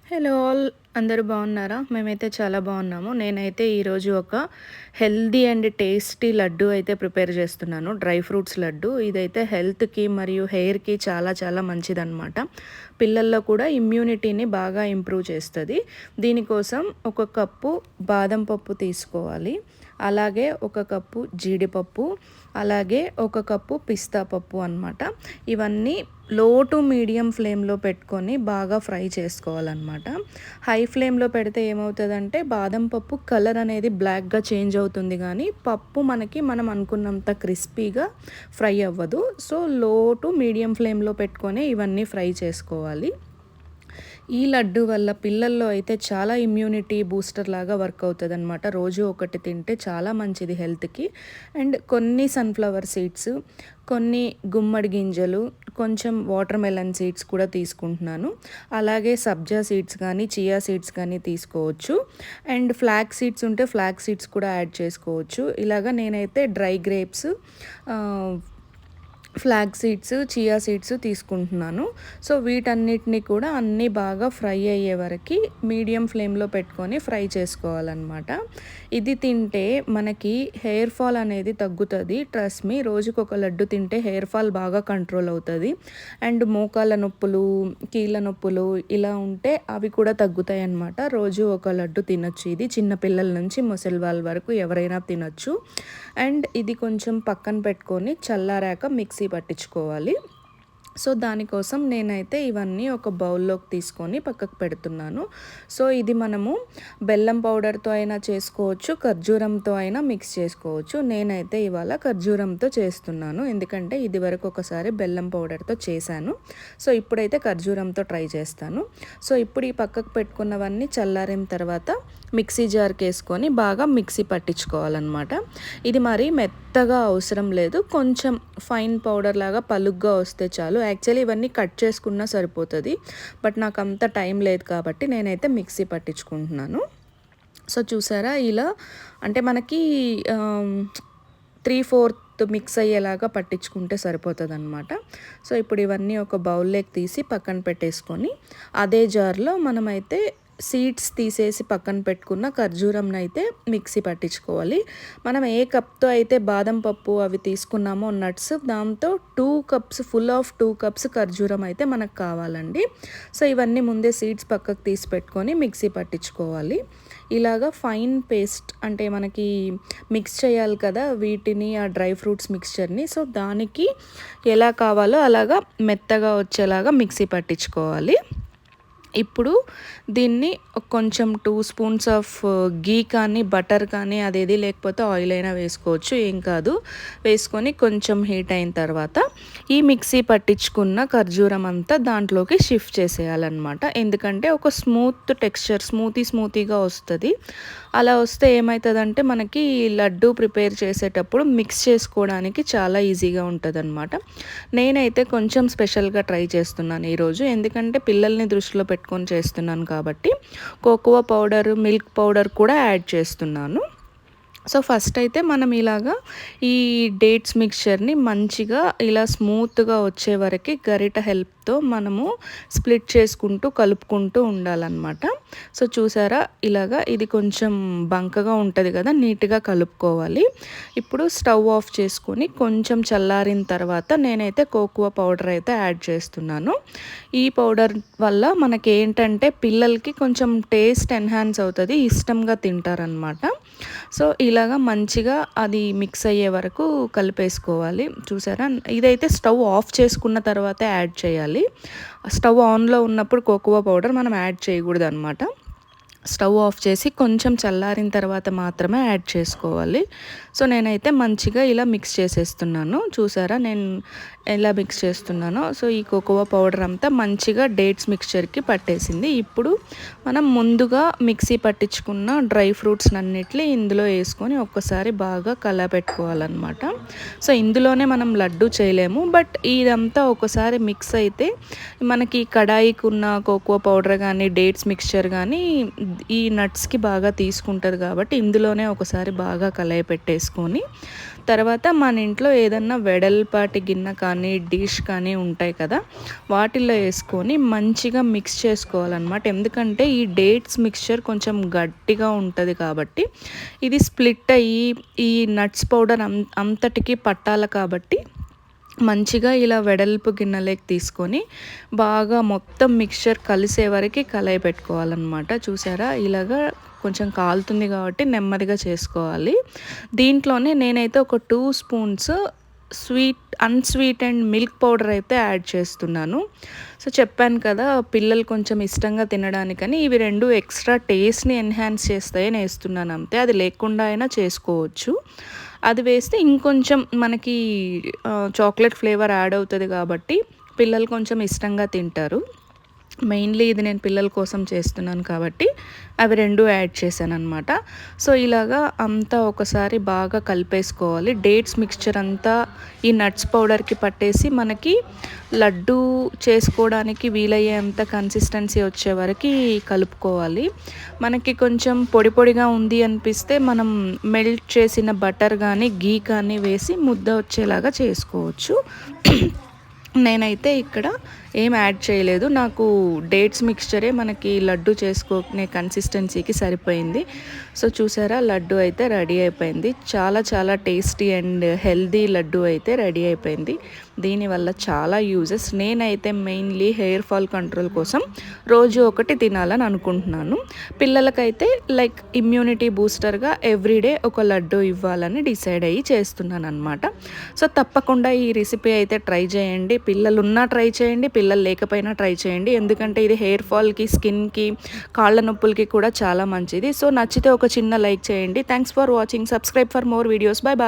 Hello all, అందరూ బాగున్నారా? మేమైతే చాలా బాగున్నాము. నేనైతే ఈరోజు ఒక హెల్దీ అండ్ టేస్టీ లడ్డు అయితే ప్రిపేర్ చేస్తున్నాను. Dry fruits laddu. ఇదైతే హెల్త్కి మరియు హెయిర్కి చాలా చాలా మంచిదన్నమాట. పిల్లల్లో కూడా ఇమ్యూనిటీని బాగా ఇంప్రూవ్ చేస్తుంది. దీనికోసం ఒక కప్పు బాదం పప్పు తీసుకోవాలి, అలాగే ఒక కప్పు జీడిపప్పు, అలాగే ఒక కప్పు పిస్తా పప్పు అన్నమాట. ఇవన్నీ లో టు మీడియం ఫ్లేమ్లో పెట్టుకొని బాగా ఫ్రై చేసుకోవాలన్నమాట. హై ఫ్లేమ్లో పెడితే ఏమవుతుందంటే బాదం పప్పు కలర్ అనేది బ్లాక్గా చేంజ్ అవుతుంది, కానీ పప్పు మనం అనుకున్నంత క్రిస్పీగా ఫ్రై అవ్వదు. సో లో టు మీడియం ఫ్లేమ్లో పెట్టుకొని ఇవన్నీ ఫ్రై చేసుకోవాలి. ఈ లడ్డు వల్ల పిల్లల్లో అయితే చాలా ఇమ్యూనిటీ బూస్టర్ లాగా వర్క్ అవుతుంది అనమాట. రోజు ఒకటి తింటే చాలా మంచిది హెల్త్కి. అండ్ కొన్ని సన్ఫ్లవర్ సీడ్స్, కొన్ని గుమ్మడి గింజలు, కొంచెం వాటర్ మెలన్ సీడ్స్ కూడా తీసుకుంటున్నాను. అలాగే సబ్జా సీడ్స్ కానీ చియా సీడ్స్ కానీ తీసుకోవచ్చు. అండ్ ఫ్లాక్ సీడ్స్ ఉంటే ఫ్లాక్ సీడ్స్ కూడా యాడ్ చేసుకోవచ్చు. ఇలాగా నేనైతే dry grapes, flax seeds, chia seeds తీసుకుంటున్నాను. సో వీటన్నిటిని కూడా అన్నీ బాగా ఫ్రై అయ్యే వరకు మీడియం ఫ్లేమ్లో పెట్టుకొని ఫ్రై చేసుకోవాలన్నమాట. ఇది తింటే మనకి హెయిర్ ఫాల్ అనేది తగ్గుతుంది. ట్రస్ట్ మీ, రోజుకు ఒక లడ్డు తింటే హెయిర్ ఫాల్ బాగా కంట్రోల్ అవుతుంది. అండ్ మోకాళ్ళ నొప్పులు, కీళ్ళ నొప్పులు ఇలా ఉంటే అవి కూడా తగ్గుతాయి అన్నమాట. రోజు ఒక లడ్డు తినొచ్చు. ఇది చిన్నపిల్లల నుంచి ముసలి వాళ్ళ వరకు ఎవరైనా తినొచ్చు. అండ్ ఇది కొంచెం పక్కన పెట్టుకొని చల్లారాక మిక్సీ పట్టించుకోవాలి. సో దానికోసం నేనైతే ఇవన్నీ ఒక బౌల్లోకి తీసుకొని పక్కకు పెడుతున్నాను. సో ఇది మనము బెల్లం పౌడర్తో అయినా చేసుకోవచ్చు, ఖర్జూరంతో అయినా మిక్స్ చేసుకోవచ్చు. నేనైతే ఇవాళ ఖర్జూరంతో చేస్తున్నాను, ఎందుకంటే ఇది వరకు ఒకసారి బెల్లం పౌడర్తో చేశాను. సో ఇప్పుడైతే ఖర్జూరంతో ట్రై చేస్తాను. సో ఇప్పుడు ఈ పక్కకు పెట్టుకున్నవన్నీ చల్లారిన తర్వాత మిక్సీ జార్కి వేసుకొని బాగా మిక్సీ పట్టించుకోవాలన్నమాట. ఇది మరి మెత్తగా అవసరం లేదు, కొంచెం ఫైన్ పౌడర్ లాగా పలుగ్గా వస్తే చాలు. యాక్చువల్లీ ఇవన్నీ కట్ చేసుకున్నా సరిపోతుంది, బట్ నాకు అంత టైం లేదు కాబట్టి నేనైతే మిక్సీ పట్టించుకుంటున్నాను. సో చూసారా, ఇలా అంటే మనకి 3/4 మిక్స్ అయ్యేలాగా పట్టించుకుంటే సరిపోతుంది అనమాట. సో ఇప్పుడు ఇవన్నీ ఒక బౌల్లోకి తీసి పక్కన పెట్టేసుకొని అదే జార్లో మనమైతే సీడ్స్ తీసేసి పక్కన పెట్టుకున్న ఖర్జూరంని అయితే మిక్సీ పట్టించుకోవాలి. మనం ఏ కప్తో అయితే బాదం పప్పు అవి తీసుకున్నామో నట్స్, దాంతో 2 కప్స్, ఫుల్ ఆఫ్ 2 కప్స్ ఖర్జూరం అయితే మనకు కావాలండి. సో ఇవన్నీ ముందే సీడ్స్ పక్కకు తీసి పెట్టుకొని మిక్సీ పట్టించుకోవాలి. ఇలాగా ఫైన్ పేస్ట్ అంటే మనకి మిక్స్ చేయాలి కదా వీటిని, ఆ డ్రై ఫ్రూట్స్ మిక్స్చర్ని. సో దానికి ఎలా కావాలో అలాగా మెత్తగా వచ్చేలాగా మిక్సీ పట్టించుకోవాలి. ఇప్పుడు దీన్ని కొంచెం 2 స్పూన్స్ ఆఫ్ గీ కానీ బటర్ కానీ అదేది లేకపోతే ఆయిల్ అయినా వేసుకోవచ్చు, ఏం కాదు. వేసుకొని కొంచెం హీట్ అయిన తర్వాత ఈ మిక్సీ పట్టించుకున్న ఖర్జూరం అంతా దాంట్లోకి షిఫ్ట్ చేసేయాలన్నమాట. ఎందుకంటే ఒక స్మూత్ టెక్స్చర్, స్మూతీగా వస్తుంది. అలా వస్తే ఏమవుతుందంటే మనకి లడ్డు ప్రిపేర్ చేసేటప్పుడు మిక్స్ చేసుకోవడానికి చాలా ఈజీగా ఉంటుంది అనమాట. నేనైతే కొంచెం స్పెషల్గా ట్రై చేస్తున్నాను ఈరోజు, ఎందుకంటే పిల్లల్ని దృష్టిలో పెట్టుకొని చేస్తున్నాను కాబట్టి కోకోవా పౌడర్, మిల్క్ పౌడర్ కూడా యాడ్ చేస్తున్నాను. సో ఫస్ట్ అయితే మనం ఇలాగా ఈ డేట్స్ మిక్చర్ని మంచిగా ఇలా స్మూత్గా వచ్చే వరకు గరిట హెల్ప్తో మనము స్ప్లిట్ చేసుకుంటూ కలుపుకుంటూ ఉండాలన్నమాట. సో చూసారా, ఇలాగా ఇది కొంచెం బంకగా ఉంటుంది కదా, నీట్గా కలుపుకోవాలి. ఇప్పుడు స్టవ్ ఆఫ్ చేసుకొని కొంచెం చల్లారిన తర్వాత నేనైతే కోకోవా పౌడర్ అయితే యాడ్ చేస్తున్నాను. ఈ పౌడర్ వల్ల మనకి ఏంటంటే పిల్లలకి కొంచెం టేస్ట్ ఎన్హాన్స్ అవుతుంది, ఇష్టంగా తింటారనమాట. సో ఇలాగా మంచిగా అది మిక్స్ అయ్యే వరకు కలిపేసుకోవాలి. చూసారా, ఇదైతే స్టవ్ ఆఫ్ చేసుకున్న తర్వాత యాడ్ చేయాలి. స్టవ్ ఆన్లో ఉన్నప్పుడు కోకోవా పౌడర్ మనం యాడ్ చేయకూడదు అనమాట. స్టవ్ ఆఫ్ చేసి కొంచెం చల్లారిన తర్వాత మాత్రమే యాడ్ చేసుకోవాలి. సో నేనైతే మంచిగా ఇలా మిక్స్ చేసేస్తున్నాను. చూసారా నేను ఎలా మిక్స్ చేస్తున్నానో. సో ఈ కోకోవా పౌడర్ అంతా మంచిగా డేట్స్ మిక్స్చర్కి పట్టేసింది. ఇప్పుడు మనం ముందుగా మిక్సీ పట్టించుకున్న డ్రై ఫ్రూట్స్ అన్నిటిని ఇందులో వేసుకొని ఒక్కసారి బాగా కలపెట్టుకోవాలన్నమాట. సో ఇందులోనే మనం లడ్డు చేయలేము, బట్ ఇదంతా ఒకసారి మిక్స్ అయితే మనకి కడాయికి ఉన్న కోకోవా పౌడర్ కానీ డేట్స్ మిక్స్చర్ కానీ ఈ నట్స్కి బాగా తీసుకుంటుంది కాబట్టి ఇందులోనే ఒకసారి బాగా కలయి పెట్టేసుకొని తర్వాత మన ఇంట్లో ఏదన్నా వెడల్పాటి గిన్నె కానీ డిష్ కానీ ఉంటాయి కదా, వాటిల్లో వేసుకొని మంచిగా మిక్స్ చేసుకోవాలన్నమాట. ఎందుకంటే ఈ డేట్స్ మిక్స్చర్ కొంచెం గట్టిగా ఉంటుంది కాబట్టి ఇది స్ప్లిట్ అయ్యి ఈ నట్స్ పౌడర్ అంతటికి పట్టాలి కాబట్టి మంచిగా ఇలా వెడల్పు గిన్నెలోకి తీసుకొని బాగా మొత్తం మిక్స్చర్ కలిసే వరకు కలయి పెట్టుకోవాలన్నమాట. చూసారా, ఇలాగా కొంచెం కాలుతుంది కాబట్టి నెమ్మదిగా చేసుకోవాలి. దీంట్లోనే నేనైతే ఒక 2 స్పూన్స్ అన్స్వీటెండ్ మిల్క్ పౌడర్ అయితే యాడ్ చేస్తున్నాను. సో చెప్పాను కదా, పిల్లలు కొంచెం ఇష్టంగా తినడానికని ఇవి 2 ఎక్స్ట్రా టేస్ట్ని ఎన్హాన్స్ చేస్తాయని వేస్తున్నాను అంతే. అది లేకుండా అయినా చేసుకోవచ్చు. అది వేస్తే ఇంకొంచెం మనకి చాక్లెట్ ఫ్లేవర్ యాడ్ అవుతుంది కాబట్టి పిల్లలు కొంచెం ఇష్టంగా తింటారు. మెయిన్లీ ఇది నేను పిల్లల కోసం చేస్తున్నాను కాబట్టి అవి 2 యాడ్ చేశాను అనమాట. సో ఇలాగా అంతా ఒకసారి బాగా కలిపేసుకోవాలి. డేట్స్ మిక్స్చర్ అంతా ఈ నట్స్ పౌడర్కి పట్టేసి మనకి లడ్డు చేసుకోవడానికి వీలయ్యేంత కన్సిస్టెన్సీ వచ్చే వరకు కలుపుకోవాలి. మనకి కొంచెం పొడి పొడిగా ఉంది అనిపిస్తే మనం మెల్ట్ చేసిన బటర్ కానీ గీ కానీ వేసి ముద్ద వచ్చేలాగా చేసుకోవచ్చు. నేనైతే ఇక్కడ ఏం యాడ్ చేయలేదు. నాకు డేట్స్ మిక్స్చరే మనకి లడ్డు చేసుకునే కన్సిస్టెన్సీకి సరిపోయింది. సో చూసారా, లడ్డు అయితే రెడీ అయిపోయింది. చాలా చాలా టేస్టీ అండ్ హెల్దీ లడ్డు అయితే రెడీ అయిపోయింది. దీనివల్ల చాలా యూజెస్. నేనైతే మెయిన్లీ హెయిర్ ఫాల్ కంట్రోల్ కోసం రోజు ఒకటి తినాలని అనుకుంటున్నాను. పిల్లలకైతే లైక్ ఇమ్యూనిటీ బూస్టర్గా ఎవ్రీడే ఒక లడ్డు ఇవ్వాలని డిసైడ్ అయ్యి చేస్తున్నాను అనమాట. సో తప్పకుండా ఈ రెసిపీ అయితే ట్రై చేయండి. పిల్లలు ఉన్నా ట్రై చేయండి, పిల్లలు లేకపోయినా ట్రై చేయండి. ఎందుకంటే ఇది హెయిర్ ఫాల్కి, స్కిన్కి, కాళ్ళ నొప్పులకి కూడా చాలా మంచిది. సో నచ్చితే ఒక చిన్న లైక్ చేయండి. Thanks for watching. Subscribe for more videos. Bye bye.